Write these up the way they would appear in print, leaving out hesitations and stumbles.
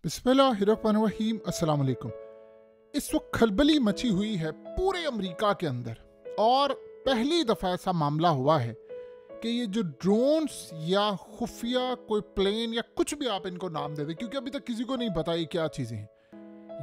बिस्मिल्लाहिर्रहमानिर्रहीम अस्सलाम वालेकुम। इस वक्त खलबली मची हुई है पूरे अमेरिका के अंदर और पहली दफ़ा ऐसा मामला हुआ है कि ये जो ड्रोन्स या खुफिया कोई प्लेन या कुछ भी आप इनको नाम दे दें, क्योंकि अभी तक किसी को नहीं पता ये क्या चीज़ें हैं,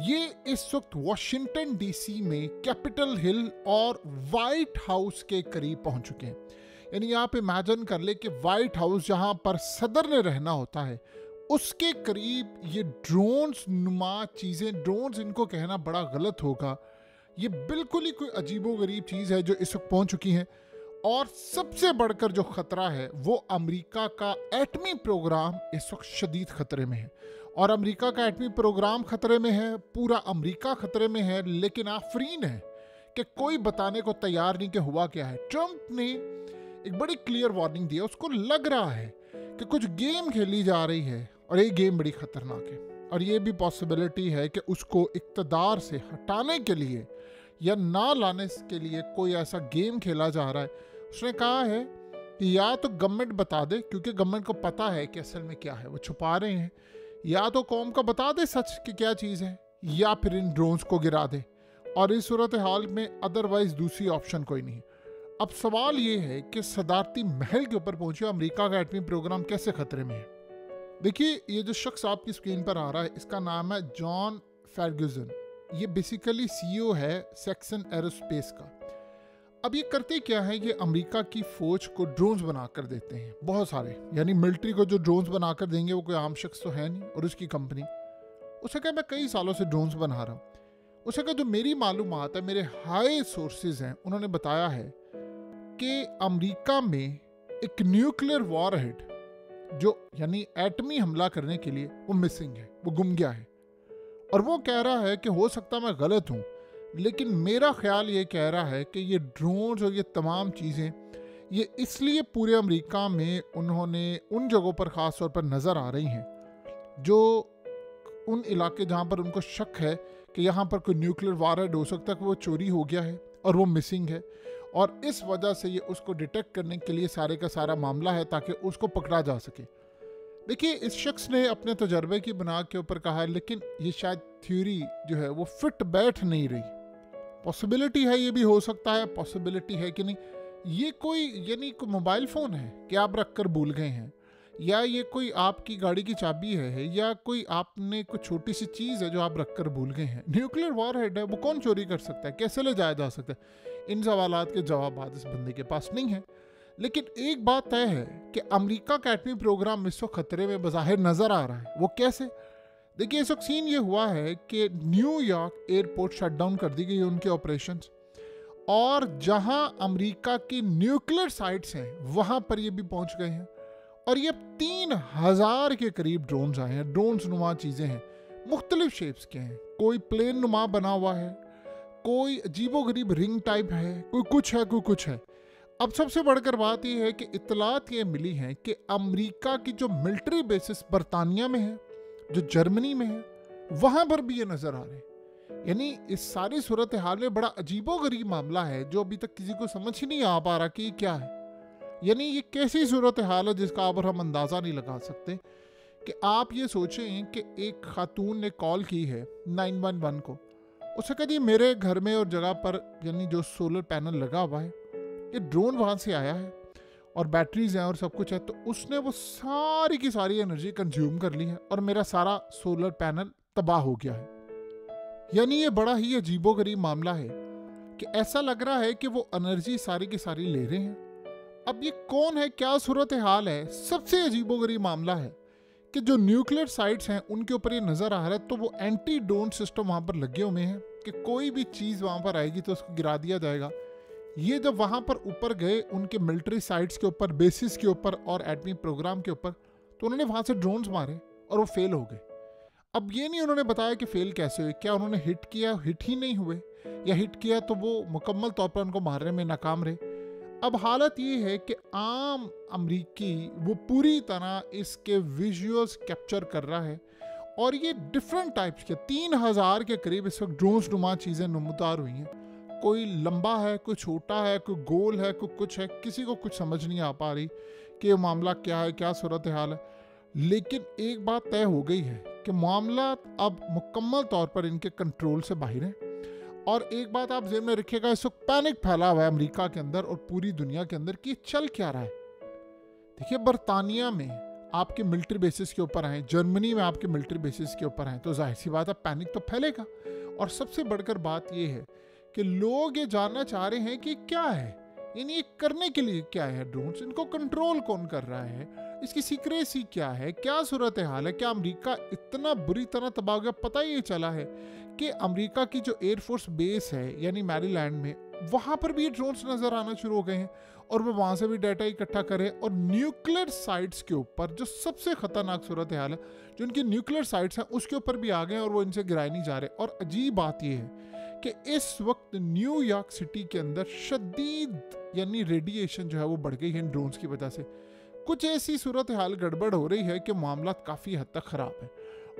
ये इस वक्त वॉशिंगटन डीसी में कैपिटल हिल और वाइट हाउस के करीब पहुंच चुके हैं। यानी आप इमेजिन कर ले कि वाइट हाउस जहां पर सदर ने रहना होता है उसके करीब ये ड्रोन्स नुमा चीज़ें, ड्रोन्स इनको कहना बड़ा गलत होगा, ये बिल्कुल ही कोई अजीबोगरीब चीज़ है जो इस वक्त पहुंच चुकी है। और सबसे बढ़कर जो ख़तरा है वो अमेरिका का एटमी प्रोग्राम इस वक्त शदीद ख़तरे में है। और अमेरिका का एटमी प्रोग्राम ख़तरे में है, पूरा अमेरिका ख़तरे में है, लेकिन आफरीन है कि कोई बताने को तैयार नहीं कि हुआ क्या है। ट्रंप ने एक बड़ी क्लियर वार्निंग दी है, उसको लग रहा है कि कुछ गेम खेली जा रही है और ये गेम बड़ी ख़तरनाक है। और ये भी पॉसिबिलिटी है कि उसको इक़्तिदार से हटाने के लिए या ना लाने के लिए कोई ऐसा गेम खेला जा रहा है। उसने कहा है कि या तो गवर्नमेंट बता दे, क्योंकि गवर्नमेंट को पता है कि असल में क्या है, वो छुपा रहे हैं, या तो कौम का बता दे सच कि क्या चीज़ है, या फिर इन ड्रोन्स को गिरा दे। और इस सूरत हाल में अदरवाइज दूसरी ऑप्शन कोई नहीं। अब सवाल ये है कि सदारती महल के ऊपर पहुंचे अमेरिका का एटमी प्रोग्राम कैसे खतरे में है। देखिए, ये जो शख्स आपकी स्क्रीन पर आ रहा है इसका नाम है जॉन फर्ग्यूसन। ये बेसिकली सीईओ है सेक्सन एरोस्पेस का। अब ये करते क्या है, ये अमेरिका की फौज को ड्रोन्स बनाकर देते हैं बहुत सारे, यानी मिलिट्री को जो ड्रोन्स बनाकर देंगे वो कोई आम शख्स तो है नहीं, और उसकी कंपनी। उसे कहा मैं कई सालों से ड्रोन्स बना रहा हूँ। उसे कहा जो मेरी मालूमात है, मेरे हाई सोर्सेज हैं, उन्होंने बताया है कि अमेरिका में एक न्यूक्लियर वॉरहेड जो यानी एटमी हमला करने के लिए वो मिसिंग है, वो गुम गया है। और वो कह रहा है कि हो सकता मैं गलत हूँ, लेकिन मेरा ख्याल ये कह रहा है कि ये ड्रोन्स और ये तमाम चीज़ें ये इसलिए पूरे अमेरिका में उन्होंने उन जगहों पर ख़ास तौर पर नज़र आ रही हैं जो उन इलाके जहाँ पर उनको शक है कि यहाँ पर कोई न्यूक्लियर वॉरहेड हो सकता है कि वो चोरी हो गया है और वो मिसिंग है, और इस वजह से ये उसको डिटेक्ट करने के लिए सारे का सारा मामला है ताकि उसको पकड़ा जा सके। देखिए, इस शख्स ने अपने तजर्बे की बुनियाद के ऊपर कहा है, लेकिन ये शायद थ्योरी जो है वो फिट बैठ नहीं रही। पॉसिबिलिटी है, ये भी हो सकता है, पॉसिबिलिटी है कि नहीं, ये कोई यानी कोई मोबाइल फ़ोन है कि आप रख कर भूल गए हैं, या ये कोई आपकी गाड़ी की चाबी है, या कोई आपने कोई छोटी सी चीज़ है जो आप रख कर भूल गए हैं। न्यूक्लियर वॉरहेड है, वो कौन चोरी कर सकता है, कैसे ले जाया जा सकता है? इन सवालात के जवाब इस बंदे के पास नहीं है। लेकिन एक बात तय है कि अमेरिका का एटमी प्रोग्राम इस वक्त खतरे में बज़ाहिर नज़र आ रहा है। वो कैसे? देखिए, इस वक्त सीन ये हुआ है कि न्यूयॉर्क एयरपोर्ट शट डाउन कर दी गई है उनके ऑपरेशंस, और जहां अमेरिका की न्यूक्लियर साइट्स हैं वहां पर ये भी पहुंच गए हैं। और ये 3000 के करीब ड्रोन्स आए हैं। ड्रोन्स नुमा चीज़ें हैं, मुख्तलिफ शेप्स के हैं, कोई प्लेन नुमा बना हुआ है, कोई अजीबोगरीब रिंग टाइप है, कोई कुछ है, कोई कुछ है। अब सबसे बढ़कर बात यह है कि इत्तलात ये मिली हैं कि अमेरिका की जो मिलिट्री बेसिस बरतानिया में है, जो जर्मनी में है, वहां पर भी ये नजर आ रहे हैं। यानी इस सारी सूरत हाल में बड़ा अजीबोगरीब मामला है जो अभी तक किसी को समझ ही नहीं आ पा रहा कि ये क्या है। यानी ये कैसी सूरत हाल है जिसका आप और हम अंदाज़ा नहीं लगा सकते। कि आप ये सोचें कि एक खातून ने कॉल की है 911 को, उसे कहा जी मेरे घर में और जगह पर यानी जो सोलर पैनल लगा हुआ है, ये ड्रोन वहाँ से आया है और बैटरीज हैं और सब कुछ है, तो उसने वो सारी की सारी एनर्जी कंज्यूम कर ली है और मेरा सारा सोलर पैनल तबाह हो गया है। यानी ये बड़ा ही अजीबोगरीब मामला है कि ऐसा लग रहा है कि वो एनर्जी सारी की सारी ले रहे हैं। अब ये कौन है, क्या सूरत हाल है? सबसे अजीबोगरीब मामला है कि जो न्यूक्लियर साइट्स हैं उनके ऊपर ये नज़र आ रहा है, तो वो एंटी ड्रोन सिस्टम वहाँ पर लगे हुए हैं कि कोई भी चीज़ वहाँ पर आएगी तो उसको गिरा दिया जाएगा। ये जब वहाँ पर ऊपर गए उनके मिलिट्री साइट्स के ऊपर, बेसिस के ऊपर और एटमी प्रोग्राम के ऊपर, तो उन्होंने वहाँ से ड्रोन्स मारे और वो फेल हो गए। अब ये नहीं उन्होंने बताया कि फेल कैसे हुए, क्या उन्होंने हिट किया, हिट ही नहीं हुए, या हिट किया तो वो मुकम्मल तौर पर उनको मारने में नाकाम रहे। अब हालत ये है कि आम अमरीकी वो पूरी तरह इसके विजुअल्स कैप्चर कर रहा है, और ये डिफरेंट टाइप्स के 3000 के करीब इस वक्त ड्रोन्स नुमा चीज़ें नमूदार हुई हैं। कोई लंबा है, कोई छोटा है, कोई गोल है, कोई कुछ है, किसी को कुछ समझ नहीं आ पा रही कि ये मामला क्या है, क्या सूरत हाल है। लेकिन एक बात तय हो गई है कि मामला अब मुकम्मल तौर पर इनके कंट्रोल से बाहर हैं। और एक बात आप ज़हन में रखिएगा, इस वक्त पैनिक फैला हुआ है अमेरिका के अंदर और पूरी दुनिया के अंदर कि चल क्या रहा है। देखिए, बरतानिया में आपके मिलिट्री बेसिस के ऊपर आए, जर्मनी में आपके मिलिट्री बेसिस के ऊपर आए, तो जाहिर सी बात है पैनिक तो फैलेगा। और सबसे बढ़कर बात यह है कि लोग ये जानना चाह रहे हैं कि क्या है, यानी ये करने के लिए क्या है ड्रोन्स, इनको कंट्रोल कौन कर रहा है, इसकी सीक्रेसी क्या है, क्या सूरत हाल है, क्या अमेरिका इतना बुरी तरह तबाह हो गया। पता ये चला है कि अमेरिका की जो एयरफोर्स बेस है यानी मैरीलैंड में, वहाँ पर भी ये ड्रोन्स नज़र आना शुरू हो गए हैं और वो वहाँ से भी डाटा इकट्ठा करें। और न्यूक्लियर साइट्स के ऊपर जो सबसे ख़तरनाक सूरत हाल है, जो उनकी न्यूक्लियर साइट्स हैं उसके ऊपर भी आ गए और वो इनसे गिराए नहीं जा रहे। और अजीब बात यह है कि इस वक्त न्यूयॉर्क सिटी के अंदर शदीद यानी रेडिएशन जो है वो बढ़ गई है इन ड्रोन्स की वजह से। कुछ ऐसी सूरत हाल गड़बड़ हो रही है कि मामला काफ़ी हद तक ख़राब है।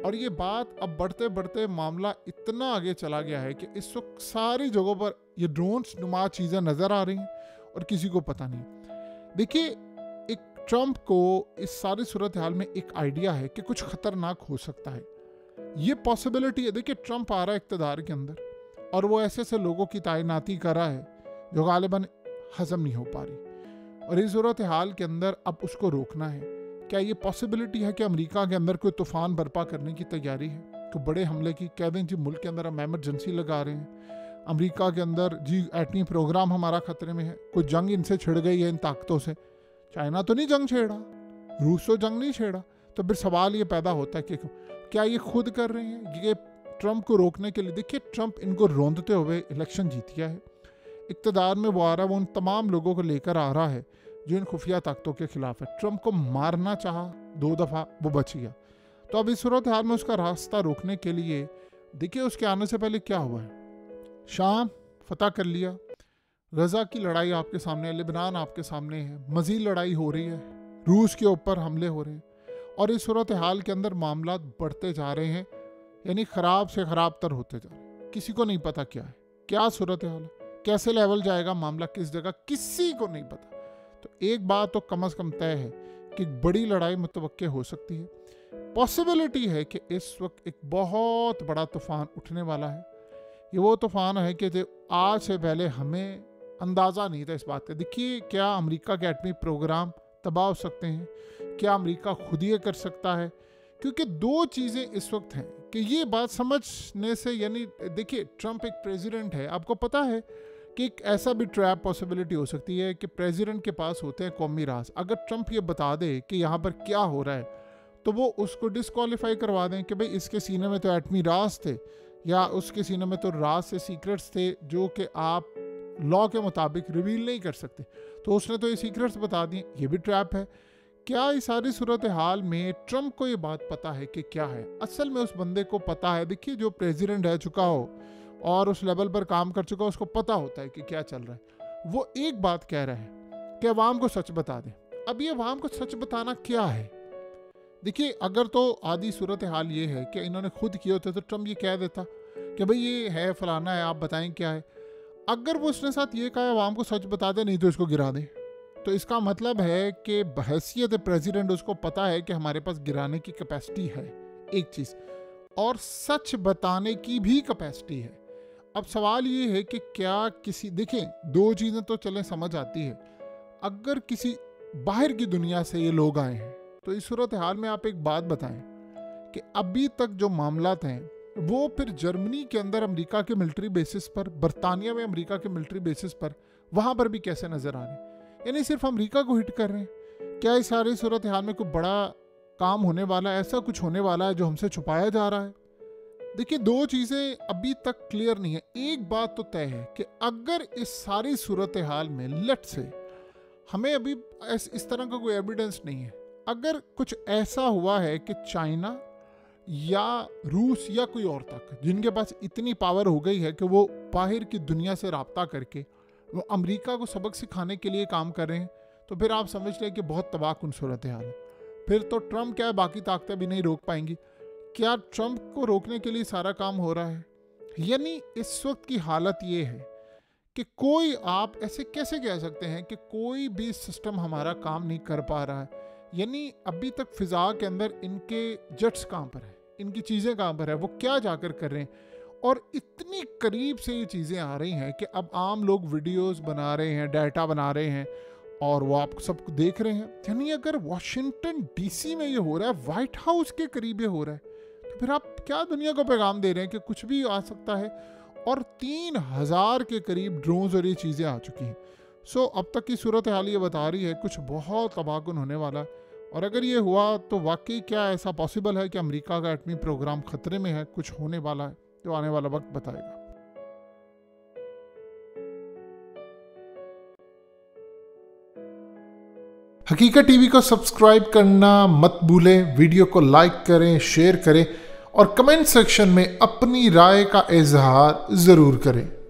और ये बात अब बढ़ते बढ़ते मामला इतना आगे चला गया है कि इस वक्त सारी जगहों पर ये ड्रोन्स नुमा चीज़ें नज़र आ रही हैं और किसी को पता नहीं। देखिए, एक ट्रंप को इस सारी सूरत हाल में एक आइडिया है कि कुछ ख़तरनाक हो सकता है, ये पॉसिबिलिटी है। देखिए, ट्रंप आ रहा है इक़्तिदार के अंदर और वो ऐसे ऐसे लोगों की तैनाती कर रहा है जो गालिबन हजम नहीं हो पा रही। और इस सूरत हाल के अंदर अब उसको रोकना है। क्या ये पॉसिबिलिटी है कि अमेरिका के अंदर कोई तूफान बर्पा करने की तैयारी है, कोई बड़े हमले की? कह दें जी मुल्क के अंदर हम एमरजेंसी लगा रहे हैं, अमेरिका के अंदर जी एटमी प्रोग्राम हमारा खतरे में है, कोई जंग इनसे छिड़ गई है इन ताकतों से। चाइना तो नहीं जंग छेड़ा, रूस तो जंग नहीं छेड़ा। तो फिर सवाल ये पैदा होता है कि क्या ये खुद कर रहे हैं ये ट्रंप को रोकने के लिए? देखिए, ट्रंप इनको रोंदते हुए इलेक्शन जीत गया है, इक़्तिदार में वो आ रहा है, वो उन तमाम लोगों को लेकर आ रहा है जो इन खुफिया ताकतों के खिलाफ है। ट्रंप को मारना चाहा 2 दफ़ा, वो बच गया। तो अब इस सूरत हाल में उसका रास्ता रोकने के लिए देखिए उसके आने से पहले क्या हुआ है। शाम फतह कर लिया, गजा की लड़ाई आपके सामने है, लेबनान आपके सामने है, मज़ीद लड़ाई हो रही है, रूस के ऊपर हमले हो रहे हैं और इस सूरत हाल के अंदर मामला बढ़ते जा रहे हैं, यानी ख़राब से ख़राब तर होते जा रहे हैं। किसी को नहीं पता क्या है, क्या सूरत हाल है, कैसे लेवल जाएगा मामला, किस जगह, किसी को नहीं पता। तो एक बात तो कम से कम तय है कि बड़ी लड़ाई मुतवक्के हो सकती है। पॉसिबिलिटी है कि इस वक्त एक बहुत बड़ा तूफ़ान उठने वाला है। ये वो तूफ़ान है कि जो आज से पहले हमें अंदाज़ा नहीं था इस बात का। देखिए, क्या अमेरिका के एटमी प्रोग्राम तबाह हो सकते हैं, क्या अमेरिका खुद ये कर सकता है? क्योंकि 2 चीज़ें इस वक्त हैं कि ये बात समझने से, यानी देखिए ट्रंप एक प्रेसिडेंट है, आपको पता है कि एक ऐसा भी ट्रैप पॉसिबिलिटी हो सकती है कि प्रेसिडेंट के पास होते हैं कौमी राज। अगर ट्रंप ये बता दे कि यहाँ पर क्या हो रहा है तो वो उसको डिस्क्वालीफाई करवा दें कि भाई इसके सीने में तो एटमी राज थे या उसके सीने में तो राज से सीक्रेट्स थे जो कि आप लॉ के मुताबिक रिवील नहीं कर सकते, तो उसने तो ये सीक्रेट्स बता दिए। ये भी ट्रैप है। क्या इस सारी सूरत हाल में ट्रंप को ये बात पता है कि क्या है? असल में उस बंदे को पता है। देखिए, जो प्रेसिडेंट रह चुका हो और उस लेवल पर काम कर चुका, उसको पता होता है कि क्या चल रहा है। वो एक बात कह रहा है कि अवाम को सच बता दें। अब ये अवाम को सच बताना क्या है? देखिए, अगर तो आधी सूरत हाल ये है कि इन्होंने खुद किए होते तो ट्रंप ये कह देता कि भाई ये है फलाना है, आप बताएं क्या है। अगर वो उसने साथ ये कहा अवाम को सच बता दे, नहीं तो इसको गिरा दे, तो इसका मतलब है कि बहैसियत प्रेसिडेंट उसको पता है कि हमारे पास गिराने की कैपेसिटी है, एक चीज़, और सच बताने की भी कैपेसिटी है। अब सवाल ये है कि क्या किसी, देखिए 2 चीज़ें तो चलें समझ आती है। अगर किसी बाहर की दुनिया से ये लोग आए हैं तो इस सूरत हाल में आप एक बात बताएं कि अभी तक जो मामलात हैं वो फिर जर्मनी के अंदर अमेरिका के मिलिट्री बेसिस पर, बरतानिया में अमेरिका के मिलिट्री बेसिस पर, वहाँ पर भी कैसे नज़र आ रहे हैं? यानी सिर्फ अमेरिका को हिट कर रहे हैं। क्या इस सारी सूरत हाल में कोई बड़ा काम होने वाला है, ऐसा कुछ होने वाला है जो हमसे छुपाया जा रहा है? देखिए, 2 चीज़ें अभी तक क्लियर नहीं है। एक बात तो तय है कि अगर इस सारी सूरत हाल में लेट से हमें अभी इस तरह का कोई एविडेंस नहीं है, अगर कुछ ऐसा हुआ है कि चाइना या रूस या कोई और ताकत जिनके पास इतनी पावर हो गई है कि वो बाहर की दुनिया से राब्ता करके वो अमेरिका को सबक सिखाने के लिए काम कर रहे हैं, तो फिर आप समझ लें कि बहुत तबाहकुन सूरत हाल है। फिर तो ट्रंप क्या है, बाकी ताकतें भी नहीं रोक पाएंगी। क्या ट्रंप को रोकने के लिए सारा काम हो रहा है? यानी इस वक्त की हालत ये है कि कोई, आप ऐसे कैसे कह सकते हैं कि कोई भी सिस्टम हमारा काम नहीं कर पा रहा है? यानी अभी तक फिजा के अंदर इनके जेट्स कहाँ पर हैं, इनकी चीज़ें कहाँ पर है, वो क्या जाकर कर रहे हैं। और इतनी करीब से ये चीज़ें आ रही हैं कि अब आम लोग वीडियोस बना रहे हैं, डाटा बना रहे हैं और वो आप सब देख रहे हैं। यानी अगर वॉशिंगटन डीसी में ये हो रहा है, वाइट हाउस के करीब ये हो रहा है, तो फिर आप क्या दुनिया को पैगाम दे रहे हैं कि कुछ भी आ सकता है। और 3000 के करीब ड्रोन्स और ये चीज़ें आ चुकी हैं। सो अब तक की सूरत हाल ये बता रही है कुछ बहुत तबाहकुन होने वाला है। और अगर ये हुआ तो वाकई क्या ऐसा पॉसिबल है कि अमेरिका का एटमी प्रोग्राम खतरे में है, कुछ होने वाला है, तो आने वाला वक्त बताएगा। हकीकत टीवी को सब्सक्राइब करना मत भूलें, वीडियो को लाइक करें, शेयर करें और कमेंट सेक्शन में अपनी राय का इजहार ज़रूर करें।